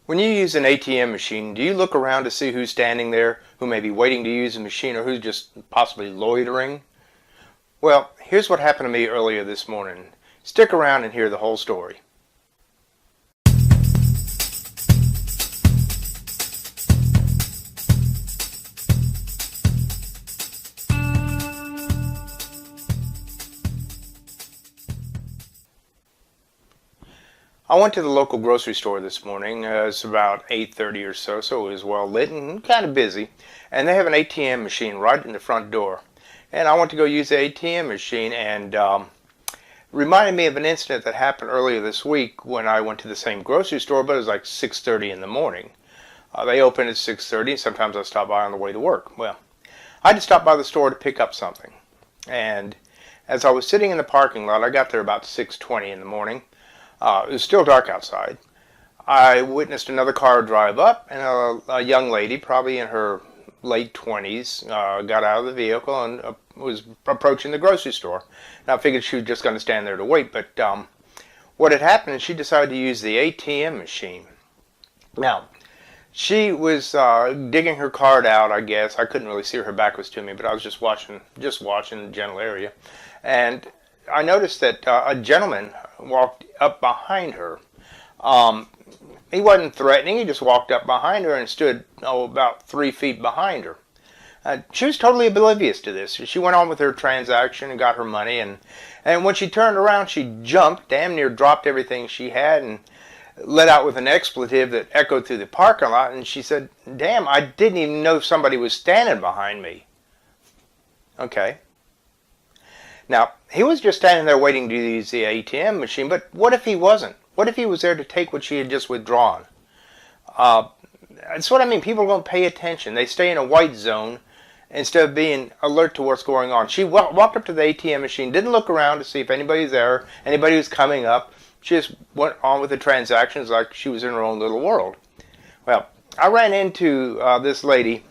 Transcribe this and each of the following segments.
When you use an ATM machine, do you look around to see who's standing there, who may be waiting to use the machine, or who's just possibly loitering? Well, here's what happened to me earlier this morning. Stick around and hear the whole story. I went to the local grocery store this morning. It's about 8:30 or so, so it was well lit and kind of busy. And they have an ATM machine right in the front door. And I went to go use the ATM machine, and reminded me of an incident that happened earlier this week when I went to the same grocery store, but it was like 6:30 in the morning. They open at 6:30, and sometimes I stop by on the way to work. Well, I had to stop by the store to pick up something. And as I was sitting in the parking lot, I got there about 6:20 in the morning. It was still dark outside. I witnessed another car drive up, and a young lady, probably in her late 20s, got out of the vehicle and was approaching the grocery store. And I figured she was just going to stand there to wait, but what had happened is she decided to use the ATM machine. Now, she was digging her card out, I guess. I couldn't really see her back was to me, but I was just watching the general area. And I noticed that a gentleman walked up behind her. He wasn't threatening. He just walked up behind her and stood about 3 feet behind her. She was totally oblivious to this. She went on with her transaction and got her money. And when she turned around, she jumped, damn near dropped everything she had, and let out with an expletive that echoed through the parking lot. And she said, "Damn, I didn't even know somebody was standing behind me." Okay. Now, he was just standing there waiting to use the ATM machine, but what if he wasn't? What if he was there to take what she had just withdrawn? That's what I mean. People don't pay attention. They stay in a white zone instead of being alert to what's going on. She walked up to the ATM machine, didn't look around to see if anybody's there, anybody was coming up. She just went on with the transactions like she was in her own little world. Well, I ran into this lady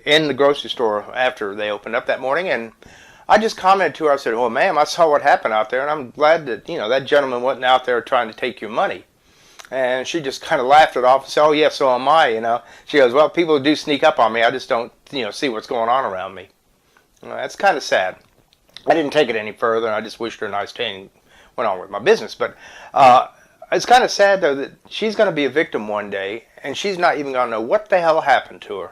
in the grocery store after they opened up that morning, and I just commented to her. I said, "Well, ma'am, I saw what happened out there, and I'm glad that, that gentleman wasn't out there trying to take your money." And she just kind of laughed it off and said, "Oh, yeah, so am I, She goes, "Well, people do sneak up on me. I just don't, see what's going on around me." That's kind of sad. I didn't take it any further, and I just wished her a nice day and went on with my business. But it's kind of sad, though, that she's going to be a victim one day, and she's not even going to know what the hell happened to her.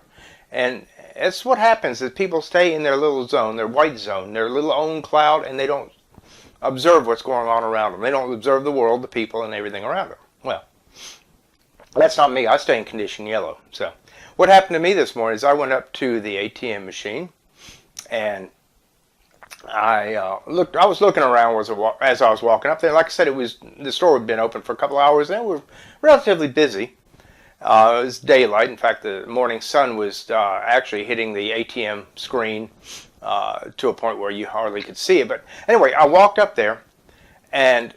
And it's what happens is people stay in their little zone, their white zone, their little own cloud, and they don't observe what's going on around them. They don't observe the world, the people, and everything around them. Well, that's not me. I stay in condition yellow. So what happened to me this morning is I went up to the ATM machine, and I was looking around as I was walking up there. Like I said, the store had been open for a couple of hours, and we were relatively busy. It was daylight. In fact, the morning sun was actually hitting the ATM screen to a point where you hardly could see it. But anyway, I walked up there, and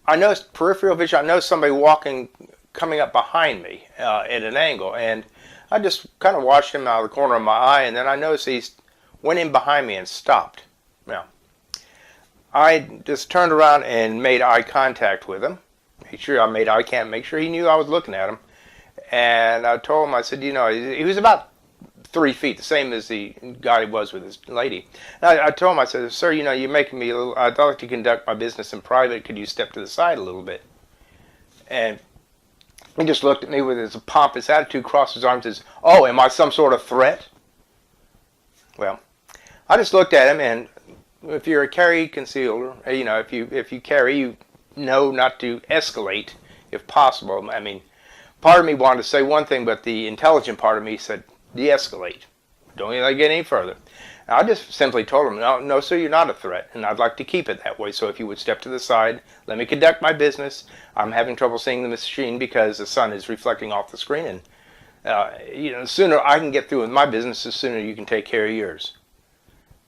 I noticed peripheral vision. I noticed somebody coming up behind me at an angle, and I just kind of watched him out of the corner of my eye, and then I noticed he went in behind me and stopped. Now, I just turned around and made eye contact with him. Make sure he knew I was looking at him. And I told him, I said, he was about 3 feet, the same as the guy was with his lady. And I told him, I said, "Sir, you're making me I'd like to conduct my business in private. Could you step to the side a little bit?" And he just looked at me with his pompous attitude, crossed his arms, and says, "Oh, am I some sort of threat?" Well, I just looked at him, and if you're a carry concealer, if you carry, you know not to escalate if possible. I mean, part of me wanted to say one thing, but the intelligent part of me said, "De-escalate. Don't let it get any further." And I just simply told him, no, sir, you're not a threat, and I'd like to keep it that way. So if you would step to the side, let me conduct my business. I'm having trouble seeing the machine because the sun is reflecting off the screen, and the sooner I can get through with my business, the sooner you can take care of yours.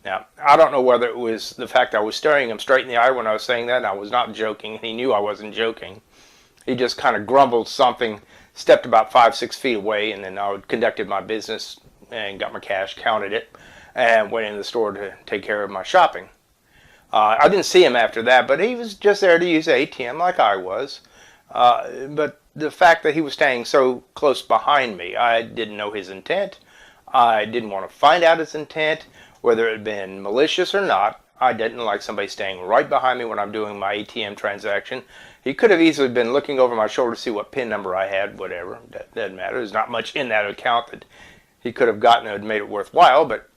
Now, I don't know whether it was the fact I was staring him straight in the eye when I was saying that, and I was not joking, and he knew I wasn't joking. He just kind of grumbled something, stepped about 5-6 feet away, and then I conducted my business and got my cash, counted it, and went in the store to take care of my shopping. I didn't see him after that, but he was just there to use the ATM like I was. But the fact that he was staying so close behind me, I didn't know his intent. I didn't want to find out his intent, whether it had been malicious or not. I didn't like somebody staying right behind me when I'm doing my ATM transaction. He could have easily been looking over my shoulder to see what PIN number I had, whatever. That doesn't matter. There's not much in that account that he could have gotten that would made it worthwhile. But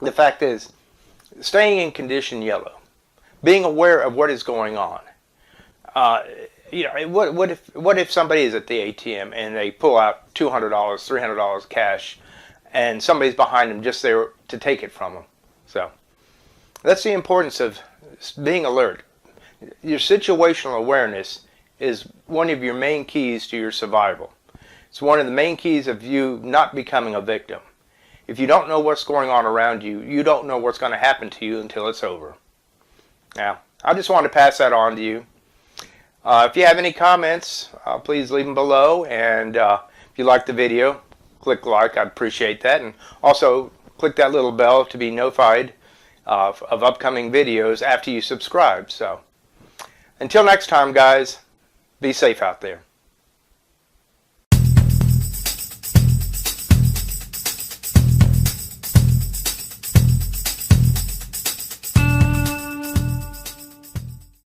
the fact is, staying in condition yellow, being aware of what is going on. What if somebody is at the ATM and they pull out $200, $300 cash, and somebody's behind them just there to take it from them? So that's the importance of being alert. Your situational awareness is one of your main keys to your survival. It's one of the main keys of you not becoming a victim. If you don't know what's going on around you, you don't know what's going to happen to you until it's over. Now, I just wanted to pass that on to you. If you have any comments, please leave them below. And if you like the video, click like. I'd appreciate that. And also, click that little bell to be notified of upcoming videos after you subscribe. So, until next time, guys, be safe out there.